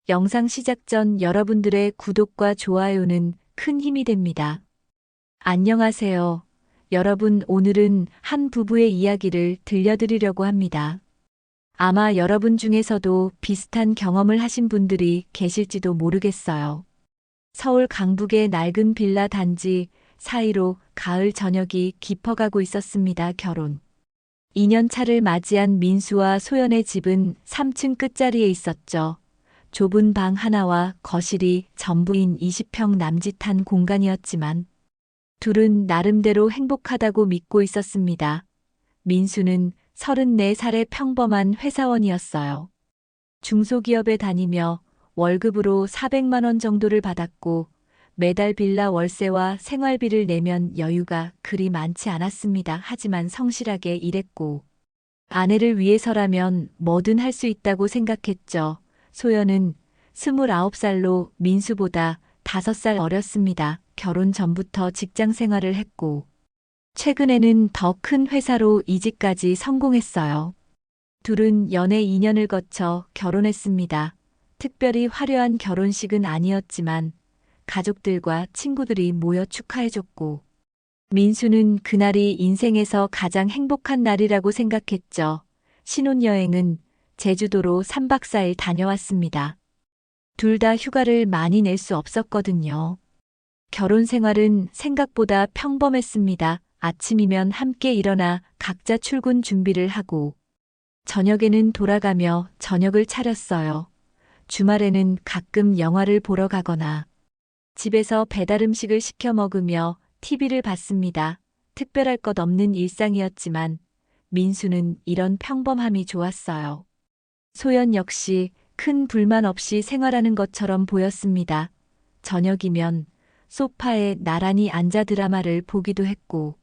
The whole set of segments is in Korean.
영상 시작 전 여러분들의 구독과 좋아요는 큰 힘이 됩니다. 안녕하세요. 여러분, 오늘은 한 부부의 이야기를 들려드리려고 합니다. 아마 여러분 중에서도 비슷한 경험을 하신 분들이 계실지도 모르겠어요. 서울 강북의 낡은 빌라 단지 사이로 가을 저녁이 깊어가고 있었습니다. 결혼 2년 차를 맞이한 민수와 소연의 집은 3층 끝자리에 있었죠. 좁은 방 하나와 거실이 전부인 20평 남짓한 공간이었지만 둘은 나름대로 행복하다고 믿고 있었습니다. 민수는 34살의 평범한 회사원이었어요. 중소기업에 다니며 월급으로 400만 원 정도를 받았고 매달 빌라 월세와 생활비를 내면 여유가 그리 많지 않았습니다. 하지만 성실하게 일했고 아내를 위해서라면 뭐든 할 수 있다고 생각했죠. 소연은 29살로 민수보다 5살 어렸습니다. 결혼 전부터 직장 생활을 했고 최근에는 더 큰 회사로 이직까지 성공했어요. 둘은 연애 2년을 거쳐 결혼했습니다. 특별히 화려한 결혼식은 아니었지만 가족들과 친구들이 모여 축하해줬고 민수는 그날이 인생에서 가장 행복한 날이라고 생각했죠. 신혼여행은 제주도로 3박 4일 다녀왔습니다. 둘 다 휴가를 많이 낼 수 없었거든요. 결혼 생활은 생각보다 평범했습니다. 아침이면 함께 일어나 각자 출근 준비를 하고 저녁에는 돌아가며 저녁을 차렸어요. 주말에는 가끔 영화를 보러 가거나 집에서 배달 음식을 시켜 먹으며 TV를 봤습니다. 특별할 것 없는 일상이었지만 민수는 이런 평범함이 좋았어요. 소연 역시 큰 불만 없이 생활하는 것처럼 보였습니다. 저녁이면 소파에 나란히 앉아 드라마를 보기도 했고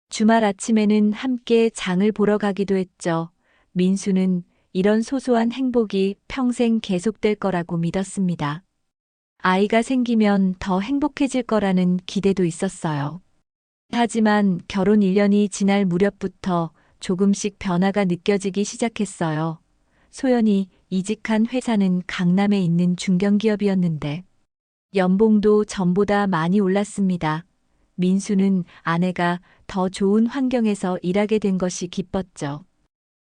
주말 아침에는 함께 장을 보러 가기도 했죠. 민수는 이런 소소한 행복이 평생 계속될 거라고 믿었습니다. 아이가 생기면 더 행복해질 거라는 기대도 있었어요. 하지만 결혼 1년이 지날 무렵부터 조금씩 변화가 느껴지기 시작했어요. 소연이 이직한 회사는 강남에 있는 중견기업이었는데 연봉도 전보다 많이 올랐습니다. 민수는 아내가 더 좋은 환경에서 일하게 된 것이 기뻤죠.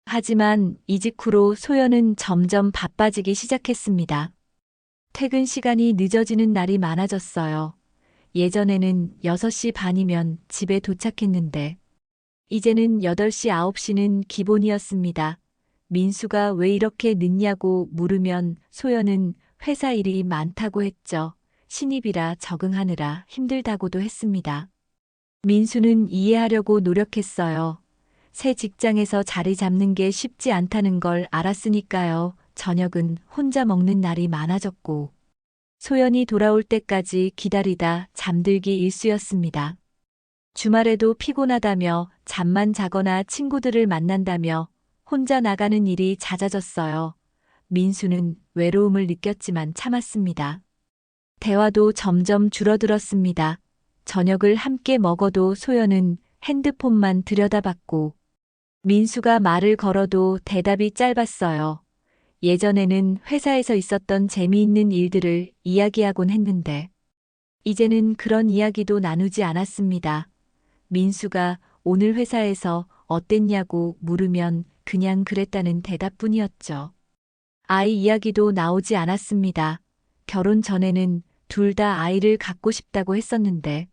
하지만 이직 후로 소연은 점점 바빠지기 시작했습니다. 퇴근 시간이 늦어지는 날이 많아졌어요. 예전에는 6시 반이면 집에 도착했는데 이제는 8시, 9시는 기본이었습니다. 민수가 왜 이렇게 늦냐고 물으면 소연은 회사 일이 많다고 했죠. 신입이라 적응하느라 힘들다고도 했습니다. 민수는 이해하려고 노력했어요. 새 직장에서 자리 잡는 게 쉽지 않다는 걸 알았으니까요. 저녁은 혼자 먹는 날이 많아졌고 소연이 돌아올 때까지 기다리다 잠들기 일쑤였습니다. 주말에도 피곤하다며 잠만 자거나 친구들을 만난다며 혼자 나가는 일이 잦아졌어요. 민수는 외로움을 느꼈지만 참았습니다. 대화도 점점 줄어들었습니다. 저녁을 함께 먹어도 소연은 핸드폰만 들여다봤고 민수가 말을 걸어도 대답이 짧았어요. 예전에는 회사에서 있었던 재미있는 일들을 이야기하곤 했는데 이제는 그런 이야기도 나누지 않았습니다. 민수가 오늘 회사에서 어땠냐고 물으면 그냥 그랬다는 대답뿐이었죠. 아이 이야기도 나오지 않았습니다. 결혼 전에는 둘 다 아이를 갖고 싶다고 했었는데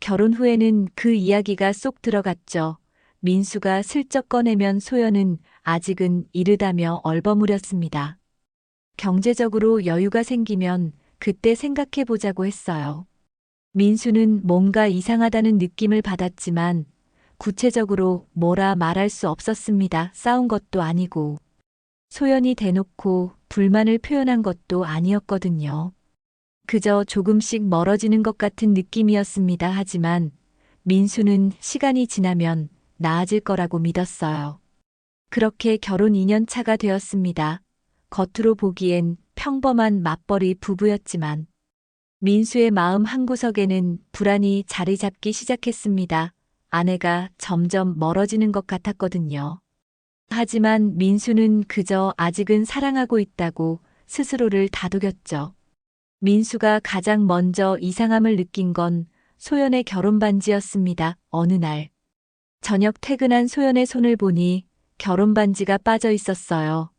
결혼 후에는 그 이야기가 쏙 들어갔죠. 민수가 슬쩍 꺼내면 소연은 아직은 이르다며 얼버무렸습니다. 경제적으로 여유가 생기면 그때 생각해 보자고 했어요. 민수는 뭔가 이상하다는 느낌을 받았지만 구체적으로 뭐라 말할 수 없었습니다. 싸운 것도 아니고 소연이 대놓고 불만을 표현한 것도 아니었거든요. 그저 조금씩 멀어지는 것 같은 느낌이었습니다. 하지만 민수는 시간이 지나면 나아질 거라고 믿었어요. 그렇게 결혼 2년 차가 되었습니다. 겉으로 보기엔 평범한 맞벌이 부부였지만 민수의 마음 한구석에는 불안이 자리 잡기 시작했습니다. 아내가 점점 멀어지는 것 같았거든요. 하지만 민수는 그저 아직은 사랑하고 있다고 스스로를 다독였죠. 민수가 가장 먼저 이상함을 느낀 건 소연의 결혼 반지였습니다. 어느 날 저녁 퇴근한 소연의 손을 보니 결혼 반지가 빠져 있었어요.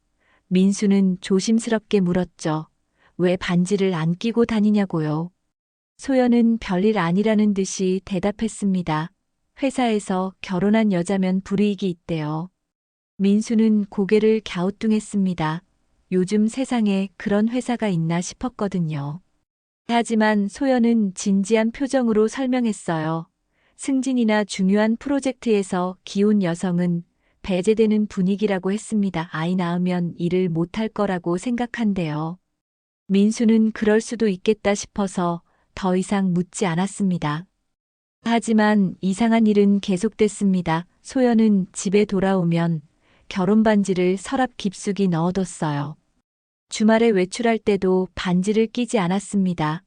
민수는 조심스럽게 물었죠. 왜 반지를 안 끼고 다니냐고요. 소연은 별일 아니라는 듯이 대답했습니다. 회사에서 결혼한 여자면 불이익이 있대요. 민수는 고개를 갸우뚱했습니다. 요즘 세상에 그런 회사가 있나 싶었거든요. 하지만 소연은 진지한 표정으로 설명했어요. 승진이나 중요한 프로젝트에서 기혼 여성은 배제되는 분위기라고 했습니다. 아이 낳으면 일을 못할 거라고 생각한대요. 민수는 그럴 수도 있겠다 싶어서 더 이상 묻지 않았습니다. 하지만 이상한 일은 계속됐습니다. 소연은 집에 돌아오면 결혼 반지를 서랍 깊숙이 넣어뒀어요. 주말에 외출할 때도 반지를 끼지 않았습니다.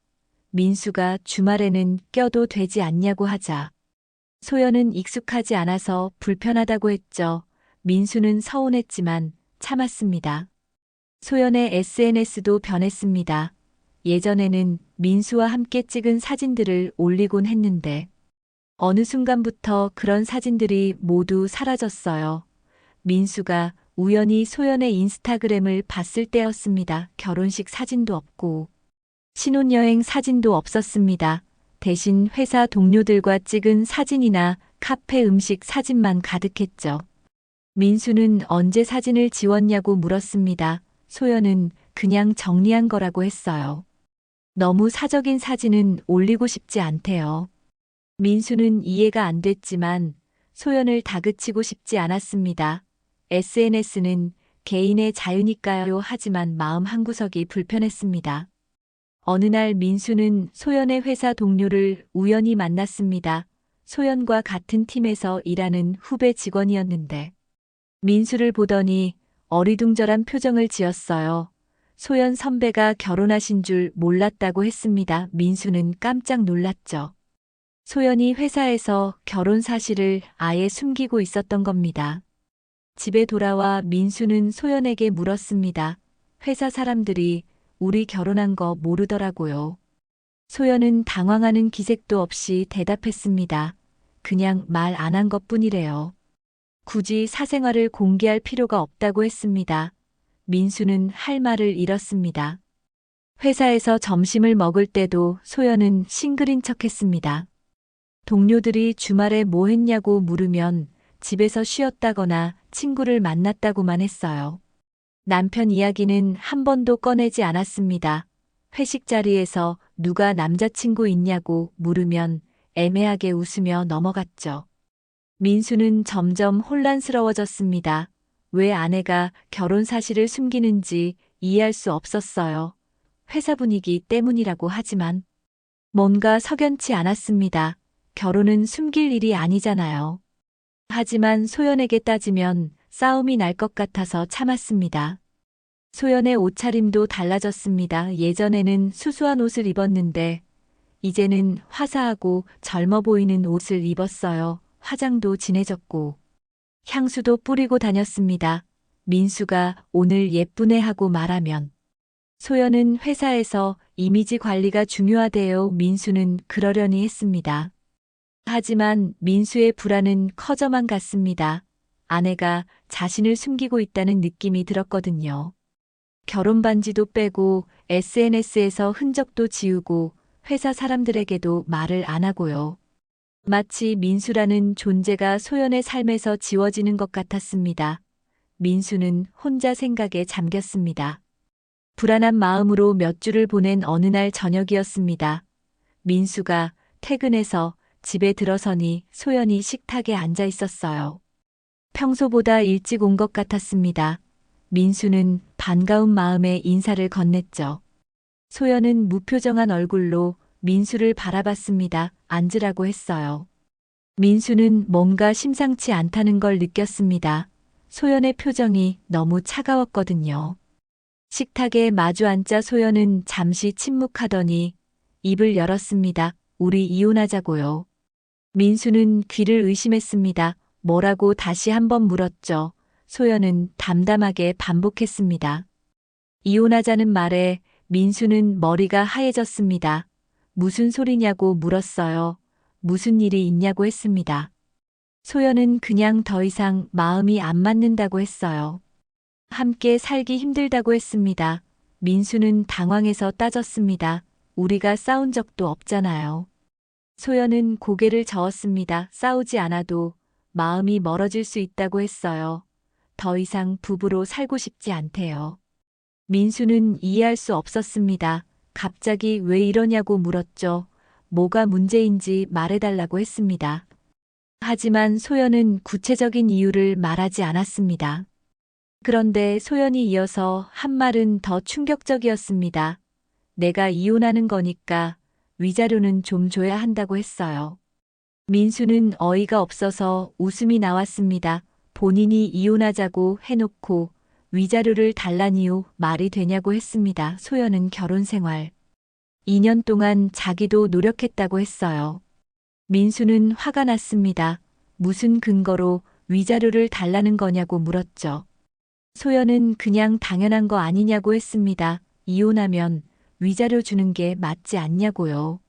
민수가 주말에는 껴도 되지 않냐고 하자 소연은 익숙하지 않아서 불편하다고 했죠. 민수는 서운했지만 참았습니다. 소연의 SNS도 변했습니다. 예전에는 민수와 함께 찍은 사진들을 올리곤 했는데 어느 순간부터 그런 사진들이 모두 사라졌어요. 민수가 우연히 소연의 인스타그램을 봤을 때였습니다. 결혼식 사진도 없고 신혼여행 사진도 없었습니다. 대신 회사 동료들과 찍은 사진이나 카페 음식 사진만 가득했죠. 민수는 언제 사진을 지웠냐고 물었습니다. 소연은 그냥 정리한 거라고 했어요. 너무 사적인 사진은 올리고 싶지 않대요. 민수는 이해가 안 됐지만 소연을 다그치고 싶지 않았습니다. SNS는 개인의 자유니까요 하지만 마음 한구석이 불편했습니다. 어느 날 민수는 소연의 회사 동료를 우연히 만났습니다. 소연과 같은 팀에서 일하는 후배 직원이었는데 민수를 보더니 어리둥절한 표정을 지었어요. 소연 선배가 결혼하신 줄 몰랐다고 했습니다. 민수는 깜짝 놀랐죠. 소연이 회사에서 결혼 사실을 아예 숨기고 있었던 겁니다. 집에 돌아와 민수는 소연에게 물었습니다. 회사 사람들이 우리 결혼한 거 모르더라고요. 소연은 당황하는 기색도 없이 대답했습니다. 그냥 말 안 한 것뿐이래요. 굳이 사생활을 공개할 필요가 없다고 했습니다. 민수는 할 말을 잃었습니다. 회사에서 점심을 먹을 때도 소연은 싱글인 척했습니다. 동료들이 주말에 뭐 했냐고 물으면 집에서 쉬었다거나 친구를 만났다고만 했어요. 남편 이야기는 한 번도 꺼내지 않았습니다. 회식 자리에서 누가 남자친구 있냐고 물으면 애매하게 웃으며 넘어갔죠. 민수는 점점 혼란스러워졌습니다. 왜 아내가 결혼 사실을 숨기는지 이해할 수 없었어요. 회사 분위기 때문이라고 하지만 뭔가 석연치 않았습니다. 결혼은 숨길 일이 아니잖아요. 하지만 소연에게 따지면 싸움이 날 것 같아서 참았습니다. 소연의 옷차림도 달라졌습니다. 예전에는 수수한 옷을 입었는데 이제는 화사하고 젊어 보이는 옷을 입었어요. 화장도 진해졌고 향수도 뿌리고 다녔습니다. 민수가 오늘 예쁘네 하고 말하면 소연은 회사에서 이미지 관리가 중요하대요. 민수는 그러려니 했습니다. 하지만 민수의 불안은 커져만 갔습니다. 아내가 자신을 숨기고 있다는 느낌이 들었거든요. 결혼 반지도 빼고 SNS에서 흔적도 지우고 회사 사람들에게도 말을 안 하고요. 마치 민수라는 존재가 소연의 삶에서 지워지는 것 같았습니다. 민수는 혼자 생각에 잠겼습니다. 불안한 마음으로 몇 주를 보낸 어느 날 저녁이었습니다. 민수가 퇴근해서 집에 들어서니 소연이 식탁에 앉아 있었어요. 평소보다 일찍 온 것 같았습니다. 민수는 반가운 마음에 인사를 건넸죠. 소연은 무표정한 얼굴로 민수를 바라봤습니다. 앉으라고 했어요. 민수는 뭔가 심상치 않다는 걸 느꼈습니다. 소연의 표정이 너무 차가웠거든요. 식탁에 마주 앉자 소연은 잠시 침묵하더니 입을 열었습니다. 우리 이혼하자고요. 민수는 귀를 의심했습니다. 뭐라고 다시 한번 물었죠. 소연은 담담하게 반복했습니다. 이혼하자는 말에 민수는 머리가 하얘졌습니다. 무슨 소리냐고 물었어요. 무슨 일이 있냐고 했습니다. 소연은 그냥 더 이상 마음이 안 맞는다고 했어요. 함께 살기 힘들다고 했습니다. 민수는 당황해서 따졌습니다. 우리가 싸운 적도 없잖아요. 소연은 고개를 저었습니다. 싸우지 않아도 마음이 멀어질 수 있다고 했어요. 더 이상 부부로 살고 싶지 않대요. 민수는 이해할 수 없었습니다. 갑자기 왜 이러냐고 물었죠. 뭐가 문제인지 말해달라고 했습니다. 하지만 소연은 구체적인 이유를 말하지 않았습니다. 그런데 소연이 이어서 한 말은 더 충격적이었습니다. 내가 이혼하는 거니까 위자료는 좀 줘야 한다고 했어요. 민수는 어이가 없어서 웃음이 나왔습니다. 본인이 이혼하자고 해놓고 위자료를 달라니요 말이 되냐고 했습니다. 소연은 결혼 생활 2년 동안 자기도 노력했다고 했어요. 민수는 화가 났습니다. 무슨 근거로 위자료를 달라는 거냐고 물었죠. 소연은 그냥 당연한 거 아니냐고 했습니다. 이혼하면 위자료 주는 게 맞지 않냐고요.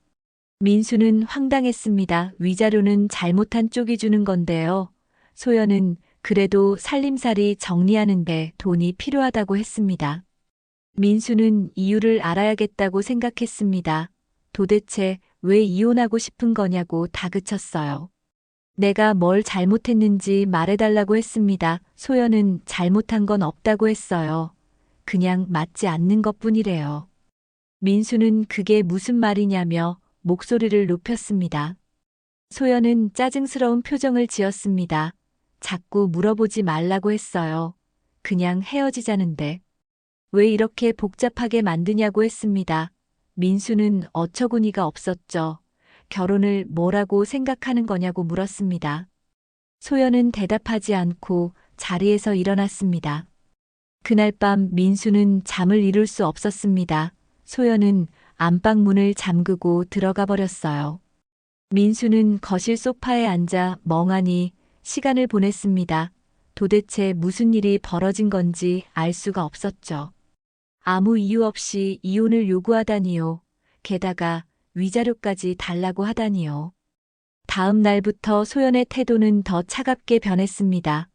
민수는 황당했습니다. 위자료는 잘못한 쪽이 주는 건데요. 소연은 그래도 살림살이 정리하는데 돈이 필요하다고 했습니다. 민수는 이유를 알아야겠다고 생각했습니다. 도대체 왜 이혼하고 싶은 거냐고 다그쳤어요. 내가 뭘 잘못했는지 말해달라고 했습니다. 소연은 잘못한 건 없다고 했어요. 그냥 맞지 않는 것뿐이래요. 민수는 그게 무슨 말이냐며 목소리를 높였습니다. 소연은 짜증스러운 표정을 지었습니다. 자꾸 물어보지 말라고 했어요. 그냥 헤어지자는데. 왜 이렇게 복잡하게 만드냐고 했습니다. 민수는 어처구니가 없었죠. 결혼을 뭐라고 생각하는 거냐고 물었습니다. 소연은 대답하지 않고 자리에서 일어났습니다. 그날 밤 민수는 잠을 이룰 수 없었습니다. 소연은 안방 문을 잠그고 들어가 버렸어요. 민수는 거실 소파에 앉아 멍하니 시간을 보냈습니다. 도대체 무슨 일이 벌어진 건지 알 수가 없었죠. 아무 이유 없이 이혼을 요구하다니요. 게다가 위자료까지 달라고 하다니요. 다음 날부터 소연의 태도는 더 차갑게 변했습니다.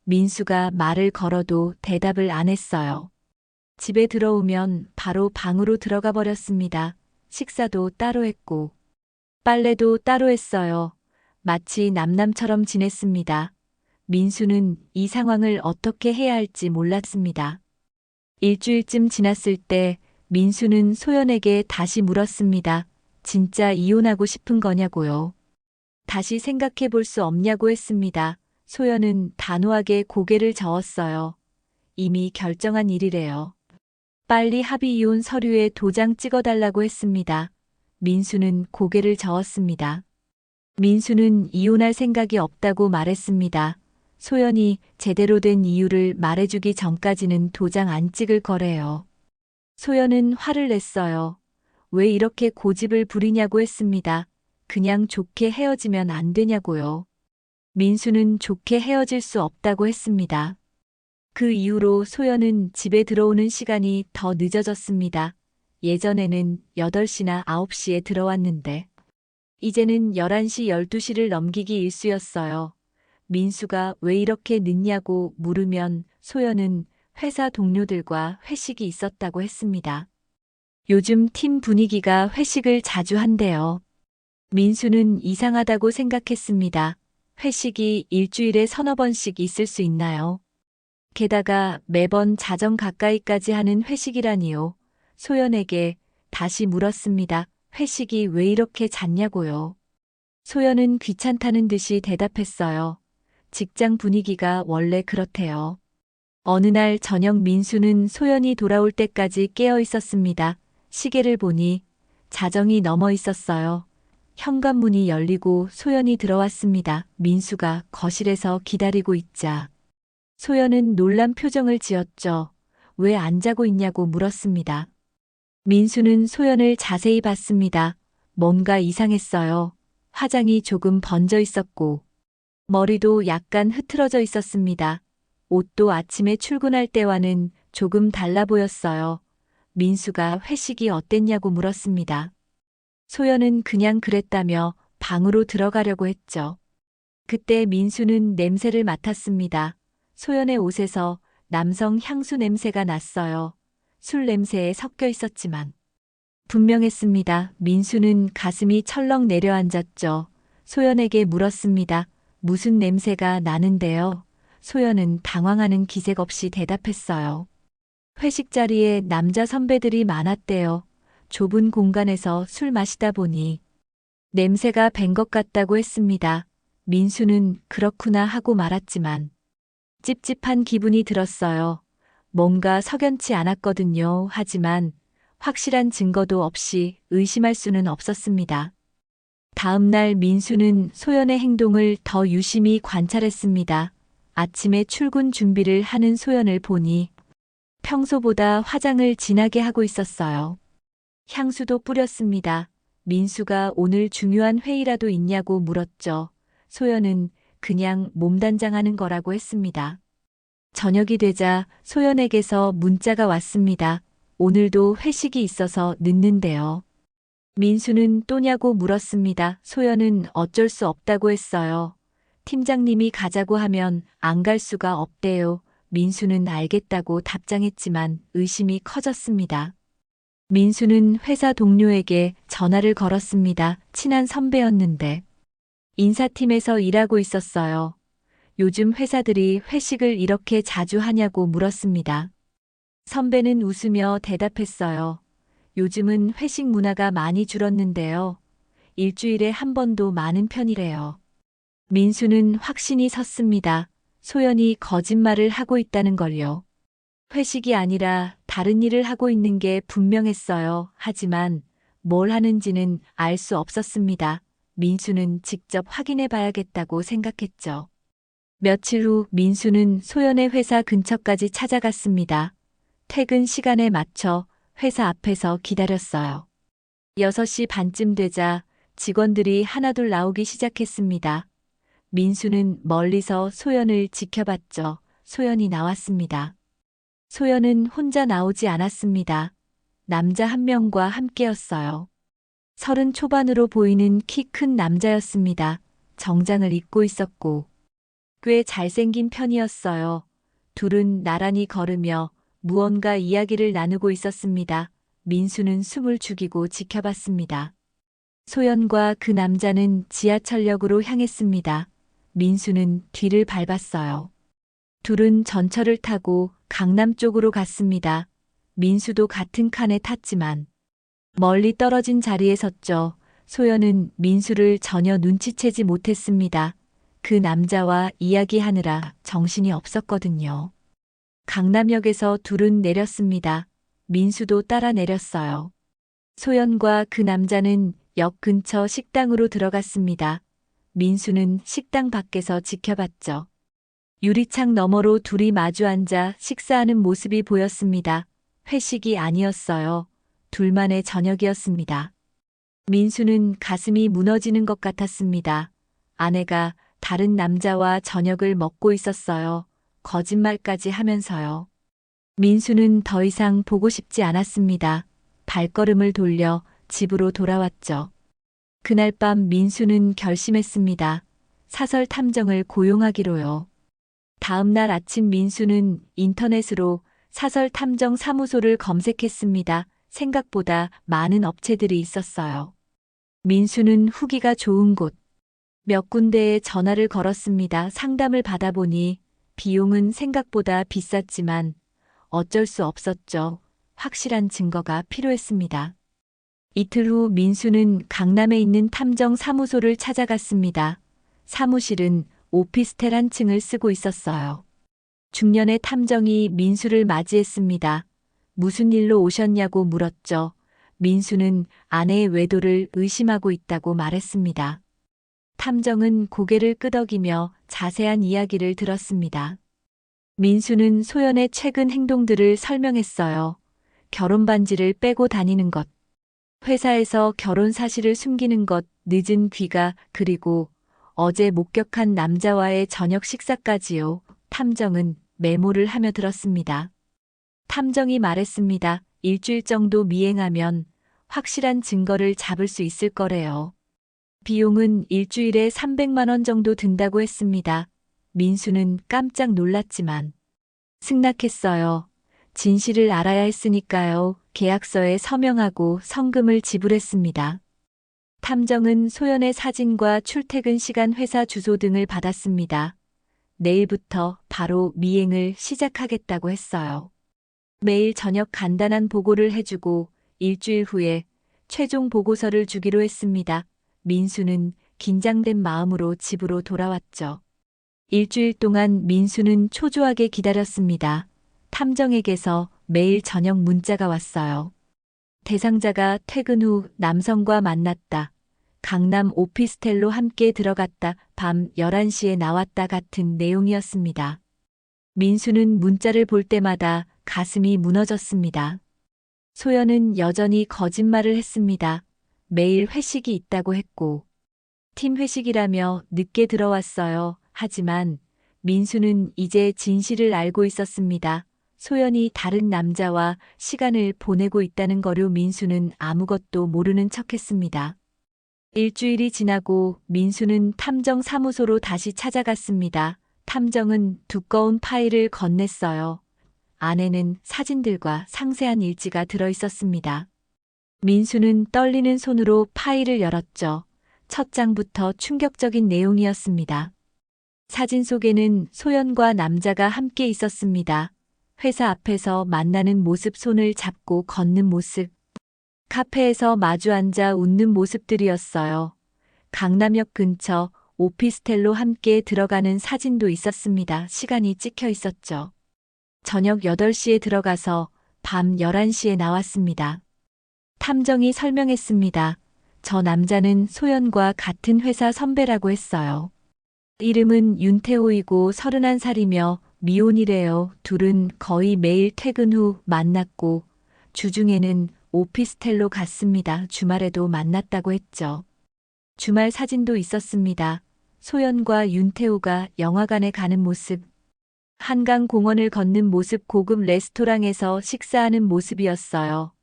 민수가 말을 걸어도 대답을 안 했어요. 집에 들어오면 바로 방으로 들어가 버렸습니다. 식사도 따로 했고, 빨래도 따로 했어요. 마치 남남처럼 지냈습니다. 민수는 이 상황을 어떻게 해야 할지 몰랐습니다. 일주일쯤 지났을 때 민수는 소연에게 다시 물었습니다. 진짜 이혼하고 싶은 거냐고요. 다시 생각해 볼 수 없냐고 했습니다. 소연은 단호하게 고개를 저었어요. 이미 결정한 일이래요. 빨리 합의 이혼 서류에 도장 찍어달라고 했습니다. 민수는 고개를 저었습니다. 민수는 이혼할 생각이 없다고 말했습니다. 소연이 제대로 된 이유를 말해주기 전까지는 도장 안 찍을 거래요. 소연은 화를 냈어요. 왜 이렇게 고집을 부리냐고 했습니다. 그냥 좋게 헤어지면 안 되냐고요. 민수는 좋게 헤어질 수 없다고 했습니다. 그 이후로 소연은 집에 들어오는 시간이 더 늦어졌습니다. 예전에는 8시나 9시에 들어왔는데 이제는 11시, 12시를 넘기기 일쑤였어요. 민수가 왜 이렇게 늦냐고 물으면 소연은 회사 동료들과 회식이 있었다고 했습니다. 요즘 팀 분위기가 회식을 자주 한대요. 민수는 이상하다고 생각했습니다. 회식이 일주일에 서너 번씩 있을 수 있나요? 게다가 매번 자정 가까이까지 하는 회식이라니요. 소연에게 다시 물었습니다. 회식이 왜 이렇게 잦냐고요. 소연은 귀찮다는 듯이 대답했어요. 직장 분위기가 원래 그렇대요. 어느 날 저녁 민수는 소연이 돌아올 때까지 깨어 있었습니다. 시계를 보니 자정이 넘어 있었어요. 현관문이 열리고 소연이 들어왔습니다. 민수가 거실에서 기다리고 있자 소연은 놀란 표정을 지었죠. 왜 안 자고 있냐고 물었습니다. 민수는 소연을 자세히 봤습니다. 뭔가 이상했어요. 화장이 조금 번져 있었고 머리도 약간 흐트러져 있었습니다. 옷도 아침에 출근할 때와는 조금 달라 보였어요. 민수가 회식이 어땠냐고 물었습니다. 소연은 그냥 그랬다며 방으로 들어가려고 했죠. 그때 민수는 냄새를 맡았습니다. 소연의 옷에서 남성 향수 냄새가 났어요. 술 냄새에 섞여 있었지만 분명했습니다. 민수는 가슴이 철렁 내려앉았죠. 소연에게 물었습니다. 무슨 냄새가 나는데요? 소연은 당황하는 기색 없이 대답했어요. 회식 자리에 남자 선배들이 많았대요. 좁은 공간에서 술 마시다 보니 냄새가 밴 것 같다고 했습니다. 민수는 그렇구나 하고 말았지만 찝찝한 기분이 들었어요. 뭔가 석연치 않았거든요. 하지만 확실한 증거도 없이 의심할 수는 없었습니다. 다음 날 민수는 소연의 행동을 더 유심히 관찰했습니다. 아침에 출근 준비를 하는 소연을 보니 평소보다 화장을 진하게 하고 있었어요. 향수도 뿌렸습니다. 민수가 오늘 중요한 회의라도 있냐고 물었죠. 소연은 그냥 몸단장하는 거라고 했습니다. 저녁이 되자 소연에게서 문자가 왔습니다. 오늘도 회식이 있어서 늦는데요. 민수는 또냐고 물었습니다. 소연은 어쩔 수 없다고 했어요. 팀장님이 가자고 하면 안 갈 수가 없대요. 민수는 알겠다고 답장했지만 의심이 커졌습니다. 민수는 회사 동료에게 전화를 걸었습니다. 친한 선배였는데 인사팀에서 일하고 있었어요. 요즘 회사들이 회식을 이렇게 자주 하냐고 물었습니다. 선배는 웃으며 대답했어요. 요즘은 회식 문화가 많이 줄었는데요. 일주일에 한 번도 많은 편이래요. 민수는 확신이 섰습니다. 소연이 거짓말을 하고 있다는 걸요. 회식이 아니라 다른 일을 하고 있는 게 분명했어요. 하지만 뭘 하는지는 알 수 없었습니다. 민수는 직접 확인해 봐야겠다고 생각했죠. 며칠 후 민수는 소연의 회사 근처까지 찾아갔습니다. 퇴근 시간에 맞춰 회사 앞에서 기다렸어요. 6시 반쯤 되자 직원들이 하나둘 나오기 시작했습니다. 민수는 멀리서 소연을 지켜봤죠. 소연이 나왔습니다. 소연은 혼자 나오지 않았습니다. 남자 한 명과 함께였어요. 30 초반으로 보이는 키 큰 남자였습니다. 정장을 입고 있었고 꽤 잘생긴 편이었어요. 둘은 나란히 걸으며 무언가 이야기를 나누고 있었습니다. 민수는 숨을 죽이고 지켜봤습니다. 소연과 그 남자는 지하철역으로 향했습니다. 민수는 뒤를 밟았어요. 둘은 전철을 타고 강남 쪽으로 갔습니다. 민수도 같은 칸에 탔지만 멀리 떨어진 자리에 섰죠. 소연은 민수를 전혀 눈치채지 못했습니다. 그 남자와 이야기하느라 정신이 없었거든요. 강남역에서 둘은 내렸습니다. 민수도 따라 내렸어요. 소연과 그 남자는 역 근처 식당으로 들어갔습니다. 민수는 식당 밖에서 지켜봤죠. 유리창 너머로 둘이 마주 앉아 식사하는 모습이 보였습니다. 회식이 아니었어요. 둘만의 저녁이었습니다. 민수는 가슴이 무너지는 것 같았습니다. 아내가 다른 남자와 저녁을 먹고 있었어요. 거짓말까지 하면서요. 민수는 더 이상 보고 싶지 않았습니다. 발걸음을 돌려 집으로 돌아왔죠. 그날 밤 민수는 결심했습니다. 사설 탐정을 고용하기로요. 다음 날 아침 민수는 인터넷으로 사설 탐정 사무소를 검색했습니다. 생각보다 많은 업체들이 있었어요. 민수는 후기가 좋은 곳 몇 군데에 전화를 걸었습니다. 상담을 받아보니 비용은 생각보다 비쌌지만 어쩔 수 없었죠. 확실한 증거가 필요했습니다. 이틀 후 민수는 강남에 있는 탐정 사무소를 찾아갔습니다. 사무실은 오피스텔 한 층을 쓰고 있었어요. 중년의 탐정이 민수를 맞이했습니다. 무슨 일로 오셨냐고 물었죠. 민수는 아내의 외도를 의심하고 있다고 말했습니다. 탐정은 고개를 끄덕이며 자세한 이야기를 들었습니다. 민수는 소연의 최근 행동들을 설명했어요. 결혼 반지를 빼고 다니는 것, 회사에서 결혼 사실을 숨기는 것, 늦은 귀가, 그리고 어제 목격한 남자와의 저녁 식사까지요. 탐정은 메모를 하며 들었습니다. 탐정이 말했습니다. 일주일 정도 미행하면 확실한 증거를 잡을 수 있을 거래요. 비용은 일주일에 300만 원 정도 든다고 했습니다. 민수는 깜짝 놀랐지만 승낙했어요. 진실을 알아야 했으니까요. 계약서에 서명하고 성금을 지불했습니다. 탐정은 소연의 사진과 출퇴근 시간, 회사 주소 등을 받았습니다. 내일부터 바로 미행을 시작하겠다고 했어요. 매일 저녁 간단한 보고를 해주고 일주일 후에 최종 보고서를 주기로 했습니다. 민수는 긴장된 마음으로 집으로 돌아왔죠. 일주일 동안 민수는 초조하게 기다렸습니다. 탐정에게서 매일 저녁 문자가 왔어요. 대상자가 퇴근 후 남성과 만났다. 강남 오피스텔로 함께 들어갔다. 밤 11시에 나왔다 같은 내용이었습니다. 민수는 문자를 볼 때마다 가슴이 무너졌습니다. 소연은 여전히 거짓말을 했습니다. 매일 회식이 있다고 했고, 팀 회식이라며 늦게 들어왔어요. 하지만 민수는 이제 진실을 알고 있었습니다. 소연이 다른 남자와 시간을 보내고 있다는 거로 민수는 아무것도 모르는 척했습니다. 일주일이 지나고 민수는 탐정 사무소로 다시 찾아갔습니다. 탐정은 두꺼운 파일을 건넸어요. 안에는 사진들과 상세한 일지가 들어 있었습니다. 민수는 떨리는 손으로 파일을 열었죠. 첫 장부터 충격적인 내용이었습니다. 사진 속에는 소연과 남자가 함께 있었습니다. 회사 앞에서 만나는 모습, 손을 잡고 걷는 모습, 카페에서 마주 앉아 웃는 모습들이었어요. 강남역 근처 오피스텔로 함께 들어가는 사진도 있었습니다. 시간이 찍혀 있었죠. 저녁 8시에 들어가서 밤 11시에 나왔습니다. 탐정이 설명했습니다. 저 남자는 소연과 같은 회사 선배라고 했어요. 이름은 윤태호이고 31살이며 미혼이래요. 둘은 거의 매일 퇴근 후 만났고 주중에는 오피스텔로 갔습니다. 주말에도 만났다고 했죠. 주말 사진도 있었습니다. 소연과 윤태호가 영화관에 가는 모습, 한강 공원을 걷는 모습, 고급 레스토랑에서 식사하는 모습이었어요.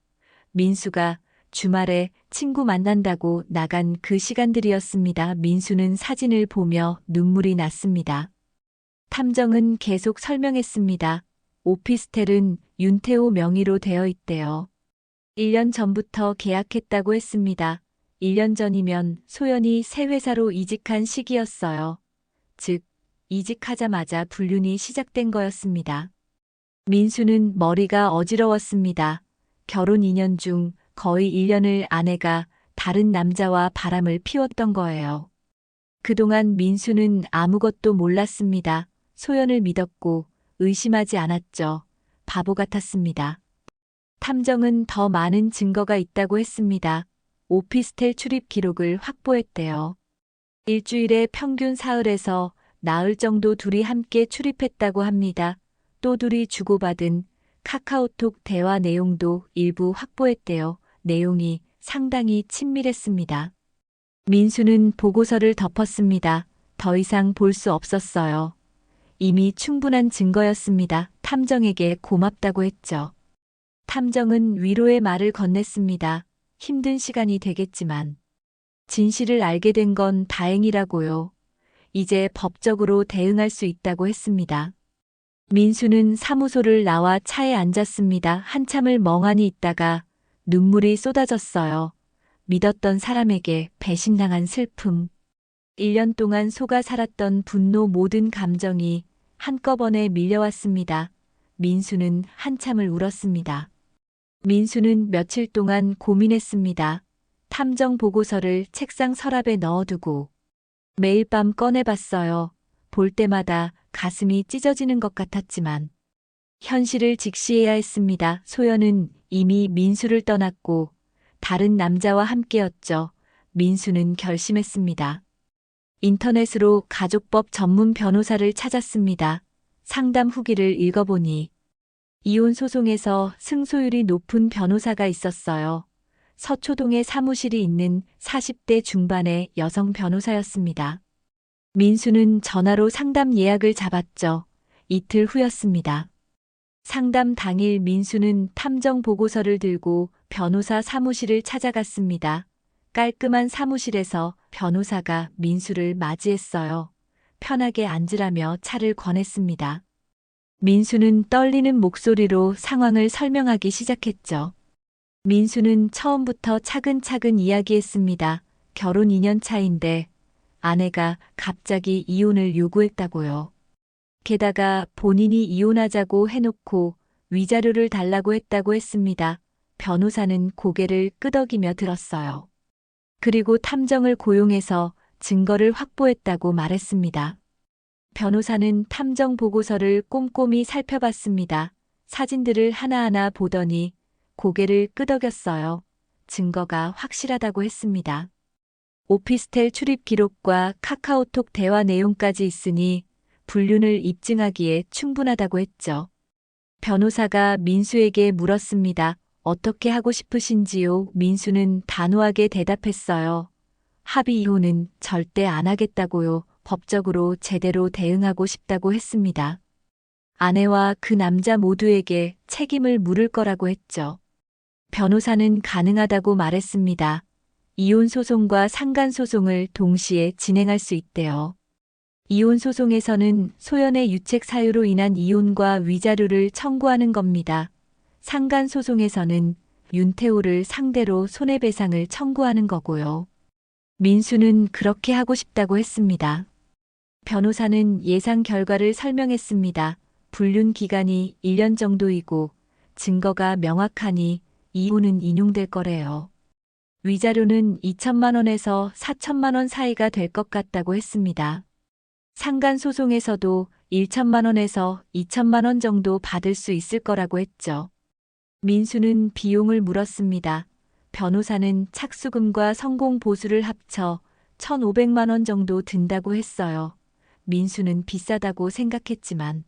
민수가 주말에 친구 만난다고 나간 그 시간들이었습니다. 민수는 사진을 보며 눈물이 났습니다. 탐정은 계속 설명했습니다. 오피스텔은 윤태호 명의로 되어 있대요. 1년 전부터 계약했다고 했습니다. 1년 전이면 소연이 새 회사로 이직한 시기였어요. 즉, 이직하자마자 불륜이 시작된 거였습니다. 민수는 머리가 어지러웠습니다. 결혼 2년 중 거의 1년을 아내가 다른 남자와 바람을 피웠던 거예요. 그동안 민수는 아무것도 몰랐습니다. 소연을 믿었고 의심하지 않았죠. 바보 같았습니다. 탐정은 더 많은 증거가 있다고 했습니다. 오피스텔 출입 기록을 확보했대요. 일주일에 평균 사흘에서 나흘 정도 둘이 함께 출입했다고 합니다. 또 둘이 주고받은 카카오톡 대화 내용도 일부 확보했대요. 내용이 상당히 친밀했습니다. 민수는 보고서를 덮었습니다. 더 이상 볼 수 없었어요. 이미 충분한 증거였습니다. 탐정에게 고맙다고 했죠. 탐정은 위로의 말을 건넸습니다. 힘든 시간이 되겠지만 진실을 알게 된 건 다행이라고요. 이제 법적으로 대응할 수 있다고 했습니다. 민수는 사무소를 나와 차에 앉았습니다. 한참을 멍하니 있다가 눈물이 쏟아졌어요. 믿었던 사람에게 배신당한 슬픔. 1년 동안 속아 살았던 분노, 모든 감정이 한꺼번에 밀려왔습니다. 민수는 한참을 울었습니다. 민수는 며칠 동안 고민했습니다. 탐정 보고서를 책상 서랍에 넣어두고 매일 밤 꺼내봤어요. 볼 때마다 가슴이 찢어지는 것 같았지만 현실을 직시해야 했습니다. 소연은 이미 민수를 떠났고 다른 남자와 함께였죠. 민수는 결심했습니다. 인터넷으로 가족법 전문 변호사를 찾았습니다. 상담 후기를 읽어보니 이혼 소송에서 승소율이 높은 변호사가 있었어요. 서초동에 사무실이 있는 40대 중반의 여성 변호사였습니다. 민수는 전화로 상담 예약을 잡았죠. 이틀 후였습니다. 상담 당일 민수는 탐정 보고서를 들고 변호사 사무실을 찾아갔습니다. 깔끔한 사무실에서 변호사가 민수를 맞이했어요. 편하게 앉으라며 차를 권했습니다. 민수는 떨리는 목소리로 상황을 설명하기 시작했죠. 민수는 처음부터 차근차근 이야기했습니다. 결혼 2년 차인데 아내가 갑자기 이혼을 요구했다고요. 게다가 본인이 이혼하자고 해놓고 위자료를 달라고 했다고 했습니다. 변호사는 고개를 끄덕이며 들었어요. 그리고 탐정을 고용해서 증거를 확보했다고 말했습니다. 변호사는 탐정 보고서를 꼼꼼히 살펴봤습니다. 사진들을 하나하나 보더니 고개를 끄덕였어요. 증거가 확실하다고 했습니다. 오피스텔 출입 기록과 카카오톡 대화 내용까지 있으니 불륜을 입증하기에 충분하다고 했죠. 변호사가 민수에게 물었습니다. 어떻게 하고 싶으신지요? 민수는 단호하게 대답했어요. 합의 이혼은 절대 안 하겠다고요. 법적으로 제대로 대응하고 싶다고 했습니다. 아내와 그 남자 모두에게 책임을 물을 거라고 했죠. 변호사는 가능하다고 말했습니다. 이혼 소송과 상간 소송을 동시에 진행할 수 있대요. 이혼 소송에서는 소연의 유책 사유로 인한 이혼과 위자료를 청구하는 겁니다. 상간 소송에서는 윤태호를 상대로 손해배상을 청구하는 거고요. 민수는 그렇게 하고 싶다고 했습니다. 변호사는 예상 결과를 설명했습니다. 불륜 기간이 1년 정도이고 증거가 명확하니 이혼은 인용될 거래요. 위자료는 2천만 원에서 4천만 원 사이가 될 것 같다고 했습니다. 상간 소송에서도 1천만 원에서 2천만 원 정도 받을 수 있을 거라고 했죠. 민수는 비용을 물었습니다. 변호사는 착수금과 성공 보수를 합쳐 1,500만 원 정도 든다고 했어요. 민수는 비싸다고 생각했지만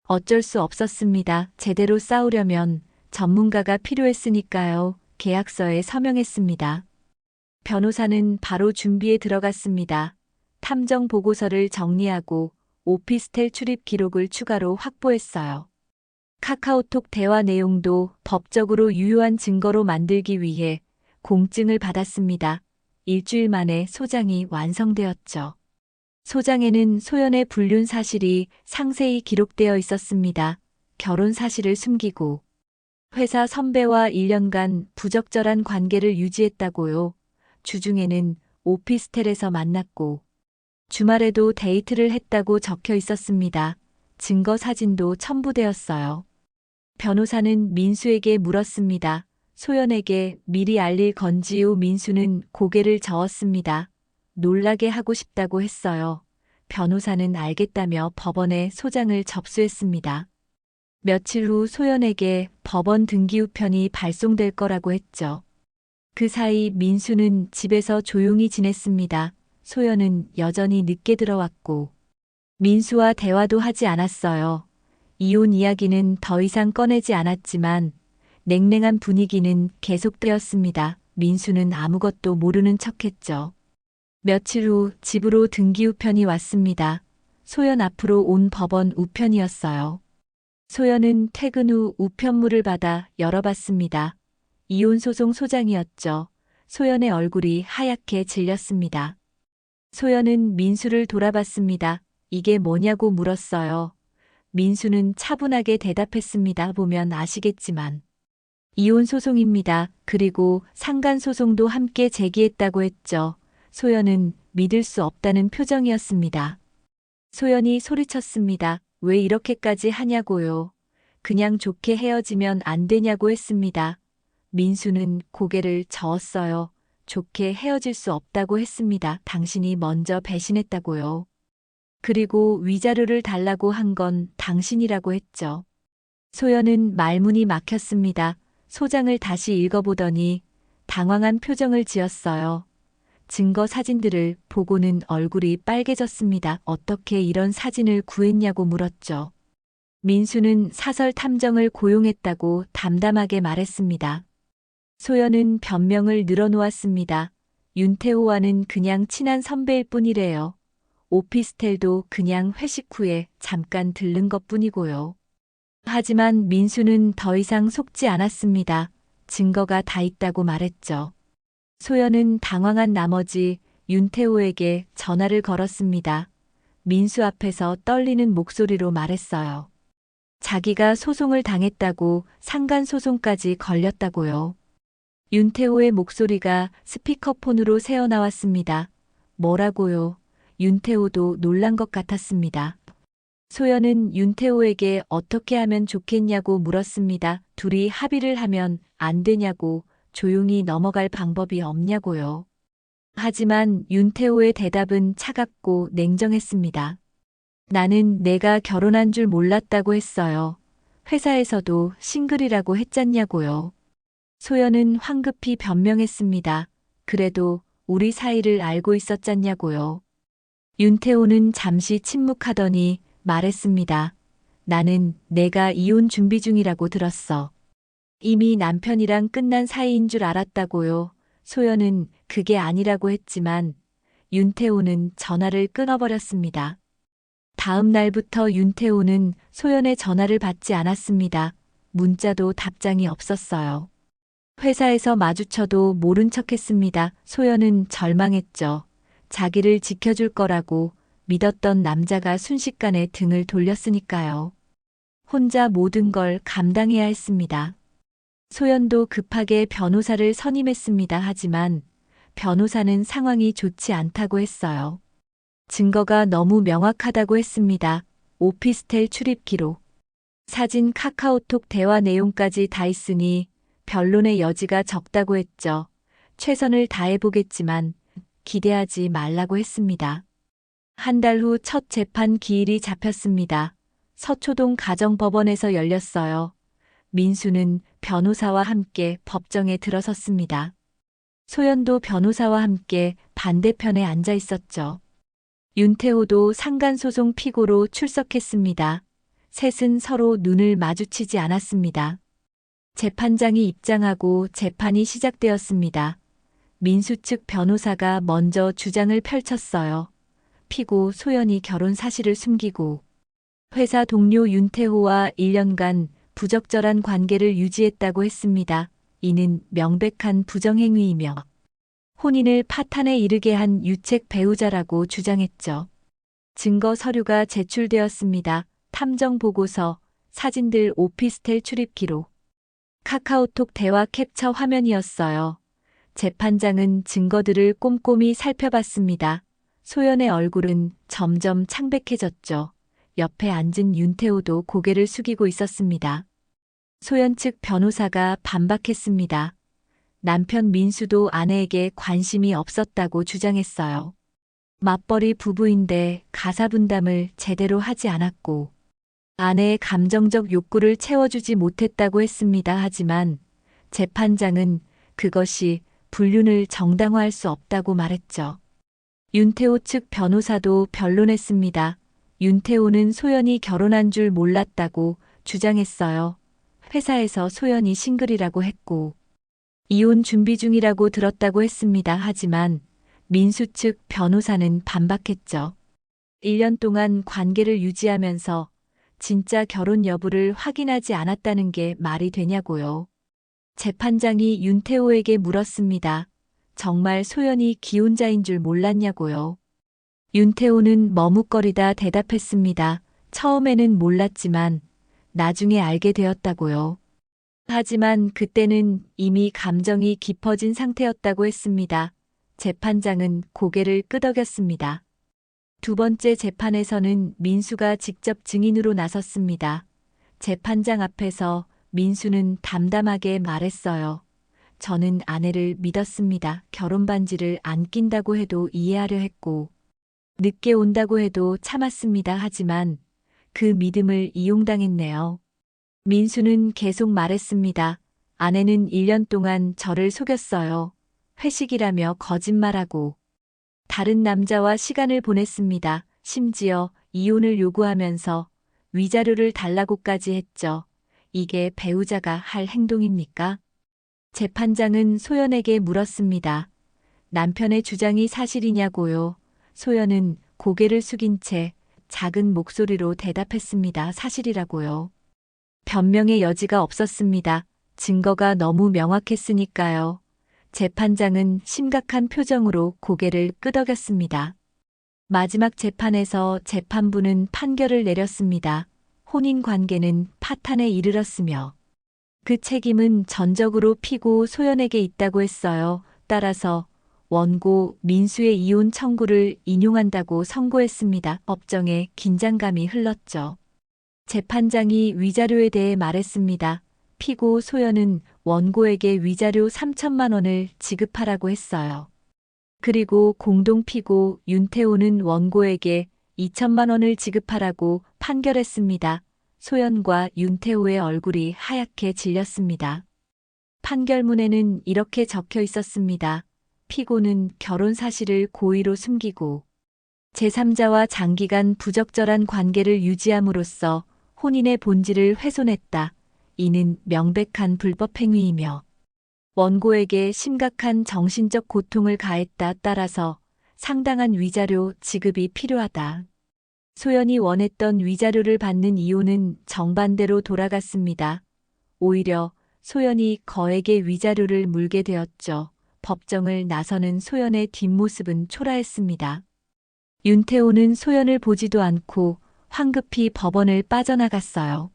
어쩔 수 없었습니다. 제대로 싸우려면 전문가가 필요했으니까요. 계약서에 서명했습니다. 변호사는 바로 준비에 들어갔습니다. 탐정 보고서를 정리하고 오피스텔 출입 기록을 추가로 확보했어요. 카카오톡 대화 내용도 법적으로 유효한 증거로 만들기 위해 공증을 받았습니다. 일주일 만에 소장이 완성되었죠. 소장에는 소연의 불륜 사실이 상세히 기록되어 있었습니다. 결혼 사실을 숨기고 회사 선배와 1년간 부적절한 관계를 유지했다고요. 주중에는 오피스텔에서 만났고 주말에도 데이트를 했다고 적혀 있었습니다. 증거 사진도 첨부되었어요. 변호사는 민수에게 물었습니다. 소연에게 미리 알릴 건지요? 민수는 고개를 저었습니다. 놀라게 하고 싶다고 했어요. 변호사는 알겠다며 법원에 소장을 접수했습니다. 며칠 후 소연에게 법원 등기우편이 발송될 거라고 했죠. 그 사이 민수는 집에서 조용히 지냈습니다. 소연은 여전히 늦게 들어왔고 민수와 대화도 하지 않았어요. 이혼 이야기는 더 이상 꺼내지 않았지만 냉랭한 분위기는 계속되었습니다. 민수는 아무것도 모르는 척했죠. 며칠 후 집으로 등기우편이 왔습니다. 소연 앞으로 온 법원 우편이었어요. 소연은 퇴근 후 우편물을 받아 열어봤습니다. 이혼소송 소장이었죠. 소연의 얼굴이 하얗게 질렸습니다. 소연은 민수를 돌아봤습니다. 이게 뭐냐고 물었어요. 민수는 차분하게 대답했습니다. 보면 아시겠지만 이혼소송입니다. 그리고 상간소송도 함께 제기했다고 했죠. 소연은 믿을 수 없다는 표정이었습니다. 소연이 소리쳤습니다. 왜 이렇게까지 하냐고요. 그냥 좋게 헤어지면 안 되냐고 했습니다. 민수는 고개를 저었어요. 좋게 헤어질 수 없다고 했습니다. 당신이 먼저 배신했다고요. 그리고 위자료를 달라고 한 건 당신이라고 했죠. 소연은 말문이 막혔습니다. 소장을 다시 읽어보더니 당황한 표정을 지었어요. 증거 사진들을 보고는 얼굴이 빨개졌습니다. 어떻게 이런 사진을 구했냐고 물었죠. 민수는 사설 탐정을 고용했다고 담담하게 말했습니다. 소연은 변명을 늘어놓았습니다. 윤태호와는 그냥 친한 선배일 뿐이래요. 오피스텔도 그냥 회식 후에 잠깐 들른 것뿐이고요. 하지만 민수는 더 이상 속지 않았습니다. 증거가 다 있다고 말했죠. 소연은 당황한 나머지 윤태호에게 전화를 걸었습니다. 민수 앞에서 떨리는 목소리로 말했어요. 자기가 소송을 당했다고 상간소송까지 걸렸다고요. 윤태호의 목소리가 스피커폰으로 새어나왔습니다. 뭐라고요? 윤태호도 놀란 것 같았습니다. 소연은 윤태호에게 어떻게 하면 좋겠냐고 물었습니다. 둘이 합의를 하면 안 되냐고, 조용히 넘어갈 방법이 없냐고요. 하지만 윤태호의 대답은 차갑고 냉정했습니다. 나는 내가 결혼한 줄 몰랐다고 했어요. 회사에서도 싱글이라고 했잖냐고요. 소연은 황급히 변명했습니다. 그래도 우리 사이를 알고 있었잖냐고요. 윤태호는 잠시 침묵하더니 말했습니다. 나는 내가 이혼 준비 중이라고 들었어. 이미 남편이랑 끝난 사이인 줄 알았다고요. 소연은 그게 아니라고 했지만 윤태호는 전화를 끊어버렸습니다. 다음 날부터 윤태호는 소연의 전화를 받지 않았습니다. 문자도 답장이 없었어요. 회사에서 마주쳐도 모른 척했습니다. 소연은 절망했죠. 자기를 지켜줄 거라고 믿었던 남자가 순식간에 등을 돌렸으니까요. 혼자 모든 걸 감당해야 했습니다. 소연도 급하게 변호사를 선임했습니다. 하지만 변호사는 상황이 좋지 않다고 했어요. 증거가 너무 명확하다고 했습니다. 오피스텔 출입 기록, 사진, 카카오톡 대화 내용까지 다 있으니 변론의 여지가 적다고 했죠. 최선을 다해보겠지만 기대하지 말라고 했습니다. 한 달 후 첫 재판 기일이 잡혔습니다. 서초동 가정법원에서 열렸어요. 민수는 변호사와 함께 법정에 들어섰습니다. 소연도 변호사와 함께 반대편에 앉아 있었죠. 윤태호도 상간소송 피고로 출석했습니다. 셋은 서로 눈을 마주치지 않았습니다. 재판장이 입장하고 재판이 시작되었습니다. 민수 측 변호사가 먼저 주장을 펼쳤어요. 피고 소연이 결혼 사실을 숨기고 회사 동료 윤태호와 1년간 부적절한 관계를 유지했다고 했습니다. 이는 명백한 부정행위이며 혼인을 파탄에 이르게 한 유책 배우자라고 주장했죠. 증거 서류가 제출되었습니다. 탐정 보고서, 사진들, 오피스텔 출입 기록, 카카오톡 대화 캡처 화면이었어요. 재판장은 증거들을 꼼꼼히 살펴봤습니다. 소연의 얼굴은 점점 창백해졌죠. 옆에 앉은 윤태호도 고개를 숙이고 있었습니다. 소연 측 변호사가 반박했습니다. 남편 민수도 아내에게 관심이 없었다고 주장했어요. 맞벌이 부부인데 가사 분담을 제대로 하지 않았고 아내의 감정적 욕구를 채워주지 못했다고 했습니다. 하지만 재판장은 그것이 불륜을 정당화할 수 없다고 말했죠. 윤태호 측 변호사도 변론했습니다. 윤태호는 소연이 결혼한 줄 몰랐다고 주장했어요. 회사에서 소연이 싱글이라고 했고 이혼 준비 중이라고 들었다고 했습니다. 하지만 민수 측 변호사는 반박했죠. 1년 동안 관계를 유지하면서 진짜 결혼 여부를 확인하지 않았다는 게 말이 되냐고요. 재판장이 윤태호에게 물었습니다. 정말 소연이 기혼자인 줄 몰랐냐고요. 윤태호는 머뭇거리다 대답했습니다. 처음에는 몰랐지만 나중에 알게 되었다고요. 하지만 그때는 이미 감정이 깊어진 상태였다고 했습니다. 재판장은 고개를 끄덕였습니다. 두 번째 재판에서는 민수가 직접 증인으로 나섰습니다. 재판장 앞에서 민수는 담담하게 말했어요. 저는 아내를 믿었습니다. 결혼 반지를 안 낀다고 해도 이해하려 했고, 늦게 온다고 해도 참았습니다. 하지만 그 믿음을 이용당했네요. 민수는 계속 말했습니다. 아내는 1년 동안 저를 속였어요. 회식이라며 거짓말하고 다른 남자와 시간을 보냈습니다. 심지어 이혼을 요구하면서 위자료를 달라고까지 했죠. 이게 배우자가 할 행동입니까? 재판장은 소연에게 물었습니다. 남편의 주장이 사실이냐고요. 소연은 고개를 숙인 채 작은 목소리로 대답했습니다. 사실이라고요. 변명의 여지가 없었습니다. 증거가 너무 명확했으니까요. 재판장은 심각한 표정으로 고개를 끄덕였습니다. 마지막 재판에서 재판부는 판결을 내렸습니다. 혼인 관계는 파탄에 이르렀으며 그 책임은 전적으로 피고 소연에게 있다고 했어요. 따라서 원고 민수의 이혼 청구를 인용한다고 선고했습니다. 법정에 긴장감이 흘렀죠. 재판장이 위자료에 대해 말했습니다. 피고 소연은 원고에게 위자료 3천만 원을 지급하라고 했어요. 그리고 공동 피고 윤태호는 원고에게 2천만 원을 지급하라고 판결했습니다. 소연과 윤태호의 얼굴이 하얗게 질렸습니다. 판결문에는 이렇게 적혀 있었습니다. 피고는 결혼 사실을 고의로 숨기고 제3자와 장기간 부적절한 관계를 유지함으로써 혼인의 본질을 훼손했다. 이는 명백한 불법 행위이며 원고에게 심각한 정신적 고통을 가했다. 따라서 상당한 위자료 지급이 필요하다. 소연이 원했던 위자료를 받는 이유는 정반대로 돌아갔습니다. 오히려 소연이 거액의 위자료를 물게 되었죠. 법정을 나서는 소연의 뒷모습은 초라했습니다. 윤태호는 소연을 보지도 않고 황급히 법원을 빠져나갔어요.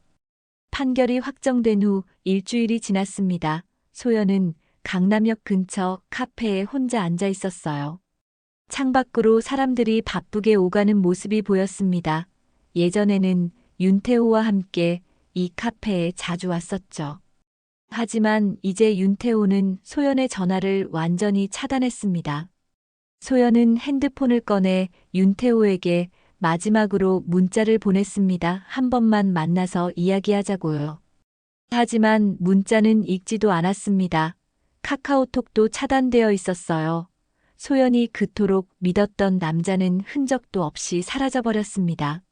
판결이 확정된 후 일주일이 지났습니다. 소연은 강남역 근처 카페에 혼자 앉아 있었어요. 창밖으로 사람들이 바쁘게 오가는 모습이 보였습니다. 예전에는 윤태호와 함께 이 카페에 자주 왔었죠. 하지만 이제 윤태호는 소연의 전화를 완전히 차단했습니다. 소연은 핸드폰을 꺼내 윤태호에게 마지막으로 문자를 보냈습니다. 한 번만 만나서 이야기하자고요. 하지만 문자는 읽지도 않았습니다. 카카오톡도 차단되어 있었어요. 소연이 그토록 믿었던 남자는 흔적도 없이 사라져버렸습니다.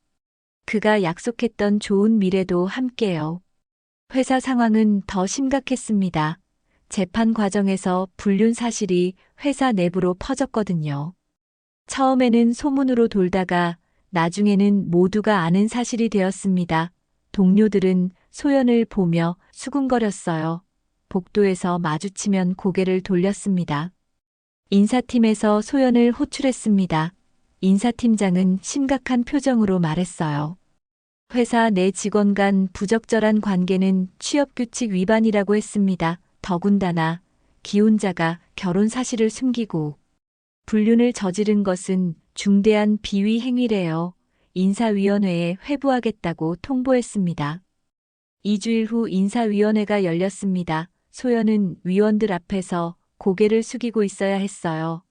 그가 약속했던 좋은 미래도 함께요. 회사 상황은 더 심각했습니다. 재판 과정에서 불륜 사실이 회사 내부로 퍼졌거든요. 처음에는 소문으로 돌다가 나중에는 모두가 아는 사실이 되었습니다. 동료들은 소연을 보며 수군거렸어요. 복도에서 마주치면 고개를 돌렸습니다. 인사팀에서 소연을 호출했습니다. 인사팀장은 심각한 표정으로 말했어요. 회사 내 직원 간 부적절한 관계는 취업규칙 위반이라고 했습니다. 더군다나 기혼자가 결혼 사실을 숨기고 불륜을 저지른 것은 중대한 비위 행위래요. 인사위원회에 회부하겠다고 통보했습니다. 2주일 후 인사위원회가 열렸습니다. 소연은 위원들 앞에서 고개를 숙이고 있어야 했어요.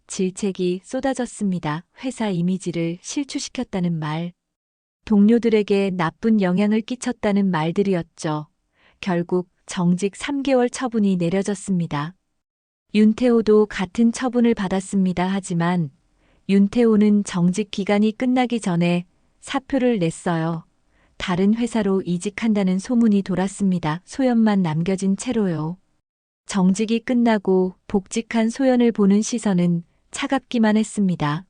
질책이 쏟아졌습니다. 회사 이미지를 실추시켰다는 말, 동료들에게 나쁜 영향을 끼쳤다는 말들이었죠. 결국 정직 3개월 처분이 내려졌습니다. 윤태호도 같은 처분을 받았습니다. 하지만 윤태호는 정직 기간이 끝나기 전에 사표를 냈어요. 다른 회사로 이직한다는 소문이 돌았습니다. 소연만 남겨진 채로요. 정직이 끝나고 복직한 소연을 보는 시선은 차갑기만 했습니다.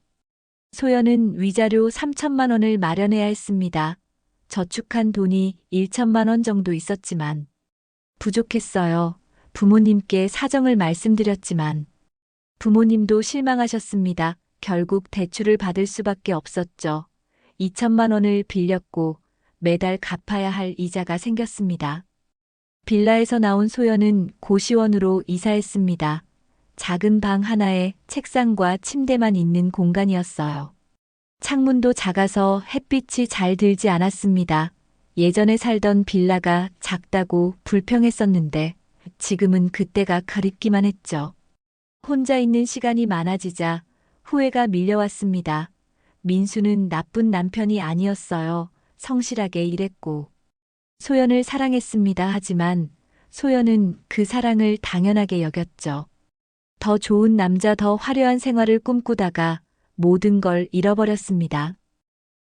소연은 위자료 3천만 원을 마련해야 했습니다. 저축한 돈이 1천만 원 정도 있었지만 부족했어요. 부모님께 사정을 말씀드렸지만 부모님도 실망하셨습니다. 결국 대출을 받을 수밖에 없었죠. 2천만 원을 빌렸고 매달 갚아야 할 이자가 생겼습니다. 빌라에서 나온 소연은 고시원으로 이사했습니다. 작은 방 하나에 책상과 침대만 있는 공간이었어요. 창문도 작아서 햇빛이 잘 들지 않았습니다. 예전에 살던 빌라가 작다고 불평했었는데 지금은 그때가 그립기만 했죠. 혼자 있는 시간이 많아지자 후회가 밀려왔습니다. 민수는 나쁜 남편이 아니었어요. 성실하게 일했고 소연을 사랑했습니다. 하지만 소연은 그 사랑을 당연하게 여겼죠. 더 좋은 남자, 더 화려한 생활을 꿈꾸다가 모든 걸 잃어버렸습니다.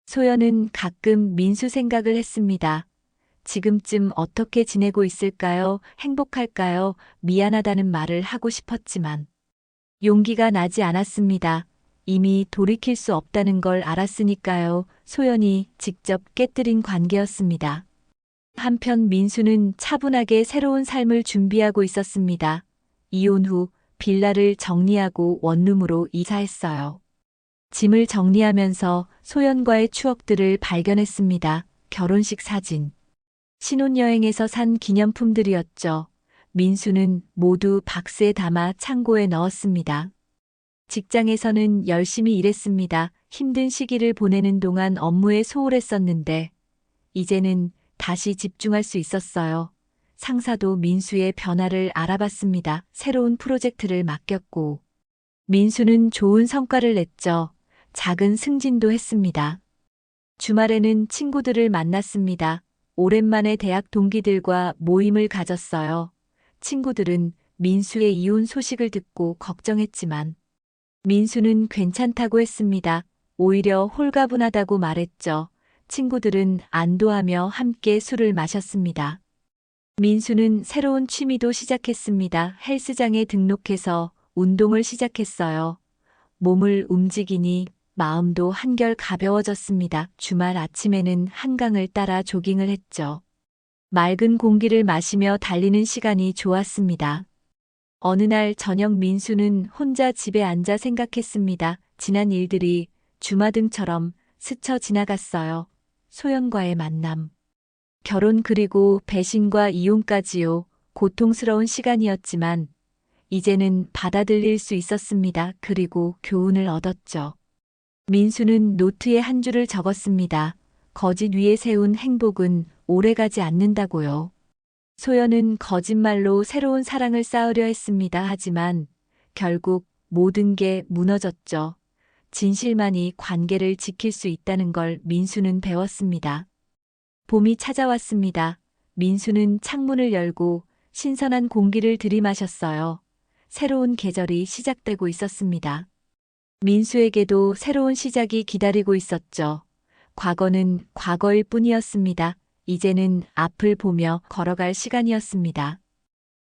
소연은 가끔 민수 생각을 했습니다. 지금쯤 어떻게 지내고 있을까요? 행복할까요? 미안하다는 말을 하고 싶었지만 용기가 나지 않았습니다. 이미 돌이킬 수 없다는 걸 알았으니까요. 소연이 직접 깨뜨린 관계였습니다. 한편 민수는 차분하게 새로운 삶을 준비하고 있었습니다. 이혼 후 빌라를 정리하고 원룸으로 이사했어요. 짐을 정리하면서 소연과의 추억들을 발견했습니다. 결혼식 사진, 신혼여행에서 산 기념품들이었죠. 민수는 모두 박스에 담아 창고에 넣었습니다. 직장에서는 열심히 일했습니다. 힘든 시기를 보내는 동안 업무에 소홀했었는데, 이제는 다시 집중할 수 있었어요. 상사도 민수의 변화를 알아봤습니다. 새로운 프로젝트를 맡겼고, 민수는 좋은 성과를 냈죠. 작은 승진도 했습니다. 주말에는 친구들을 만났습니다. 오랜만에 대학 동기들과 모임을 가졌어요. 친구들은 민수의 이혼 소식을 듣고 걱정했지만, 민수는 괜찮다고 했습니다. 오히려 홀가분하다고 말했죠. 친구들은 안도하며 함께 술을 마셨습니다. 민수는 새로운 취미도 시작했습니다. 헬스장에 등록해서 운동을 시작했어요. 몸을 움직이니 마음도 한결 가벼워졌습니다. 주말 아침에는 한강을 따라 조깅을 했죠. 맑은 공기를 마시며 달리는 시간이 좋았습니다. 어느 날 저녁 민수는 혼자 집에 앉아 생각했습니다. 지난 일들이 주마등처럼 스쳐 지나갔어요. 소연과의 만남, 결혼 그리고 배신과 이혼까지요. 고통스러운 시간이었지만 이제는 받아들일 수 있었습니다. 그리고 교훈을 얻었죠. 민수는 노트에 한 줄을 적었습니다. 거짓 위에 세운 행복은 오래가지 않는다고요. 소연은 거짓말로 새로운 사랑을 쌓으려 했습니다. 하지만 결국 모든 게 무너졌죠. 진실만이 관계를 지킬 수 있다는 걸 민수는 배웠습니다. 봄이 찾아왔습니다. 민수는 창문을 열고 신선한 공기를 들이마셨어요. 새로운 계절이 시작되고 있었습니다. 민수에게도 새로운 시작이 기다리고 있었죠. 과거는 과거일 뿐이었습니다. 이제는 앞을 보며 걸어갈 시간이었습니다.